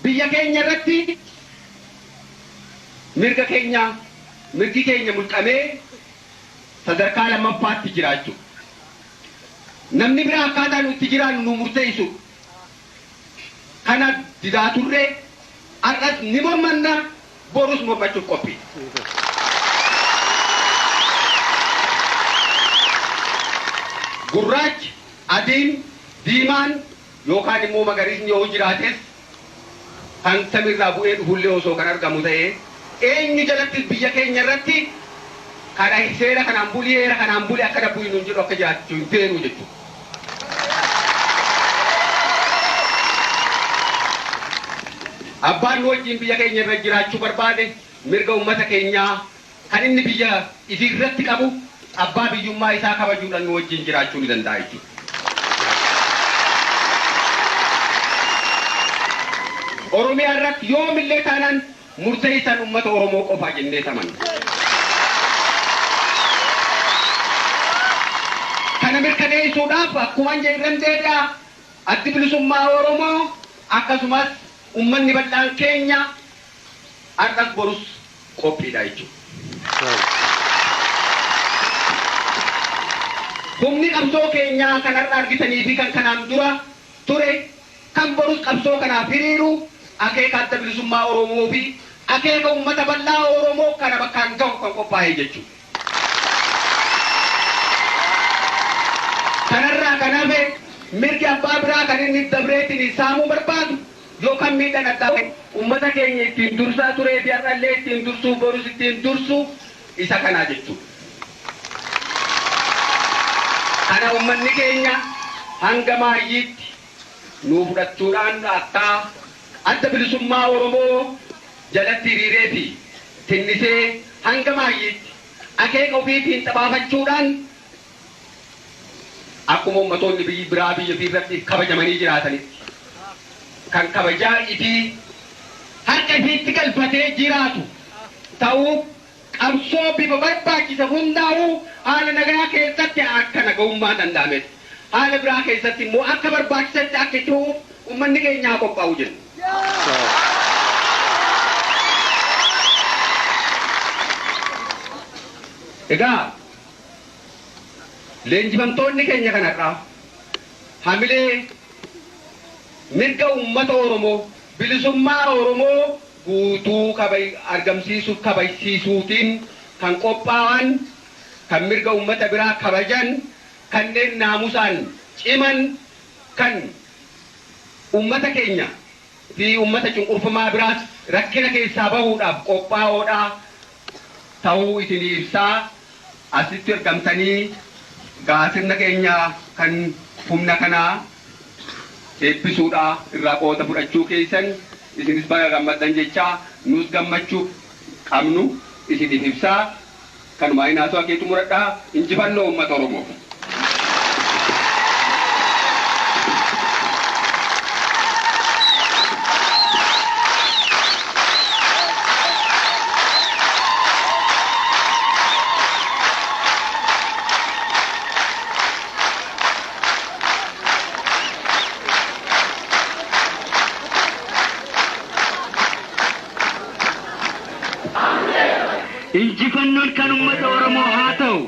biyya keenya irratti mirga keenya mirgi keenya mulqamee sadarkaa lammaffaatti jiraachuu namni biraa akkaataa nuti jiraannu nu murteessu kana didaa turre arras ni mormanna borus mormachuuf qophii. Gurraachi adiin diimaan yookaan immoo magariisni yoo jiraates kan samirraa bu'ee dhufullee osoo kan argamu ta'ee eenyu jalatti biyya keenya irratti kana seera kanaan bulii heera kanaan bulii akka dabbuun hin jedhu akka jiraachuu hin feenu jechuudha. Abbaan wajjin biyya keenya irra jiraachuu barbaade mirga uummata keenyaa kan inni biyya isii irratti qabu abbaa biyyummaa isaa kabajuudhaan nu wajjin jiraachuu ni danda'a jechuudha. Oromiyaa irratti yoomillee taanaan murteessan uummata Oromoo qofaa jennee tamanna. Kana mirkaneessuudhaaf akkuma jedhan deebi'a addi bilisummaa Oromoo akkasumas ummanni bal'aan keenya har'as borus qophiidha jechuudha. Humni qabsoo keenyaa kan har'a argitanii fi kan kanaan dura ture kan borus qabsoo kanaaf hiriiru akeeka adda bilisummaa Oromoo fi akeeka ummata bal'aa Oromoo kana bakkaan ga'u kan qophaa'e jechuudha. Kanarraa kan hafe mirgi abbaa biraa kan inni dabreetiin saamuu barbaadu yookaan miidhaan addaa ummata keenya ittiin dursaa turee fi har'allee ittiin dursuu borus ittiin dursu isa kanaa jechuudha. Kana ummanni keenya hanga maayyiitti nuu fudhachuudhaan akka adda bilisummaa Oromoo jalatti hiriiree fi tinnisee hanga maayyiitti akeeka ofiitiin xabaafachuudhaan akkuma ummatoonni biyyi biraa biyya fi irratti kabajamanii jiraatanitti kan kabajaa ifi harka ifiitti galfatee jiraatu ta'uu qabsoo bifa barbaachisa hundaa'uu haala nagaa keessatti akka nagahummaa danda'ametti haala biraa keessatti immoo akka barbaachisatti akka itti ummanni keenyaa qophaa'u jenna. Egaa leenjifamtoonni keenya kanarraa hamilee mirga uummata Oromoo bilisummaa Oromoo guutuu argamsiisuuf kabajsiisuutiin kan qophaa'an kan mirga uummata biraa kabajan kanneen naamusaan ciman kan uummata keenya fi uummata cunqurfamaa biraas rakkina keessaa bahuudhaaf qophaa'oodha ta'uu isin ibsaa asitti argamtanii gaasirna keenya kan humna kanaa eebbisuudha irraa qooda fudhachuu keessan isinis baga gammaddan jechaa nus gammachuu qabnu isiniif ibsaa kanuma inaatu akeetu muradhaa injifannoo uummata Oromoo. injifannoon kan uummata Oromoo haa ta'u.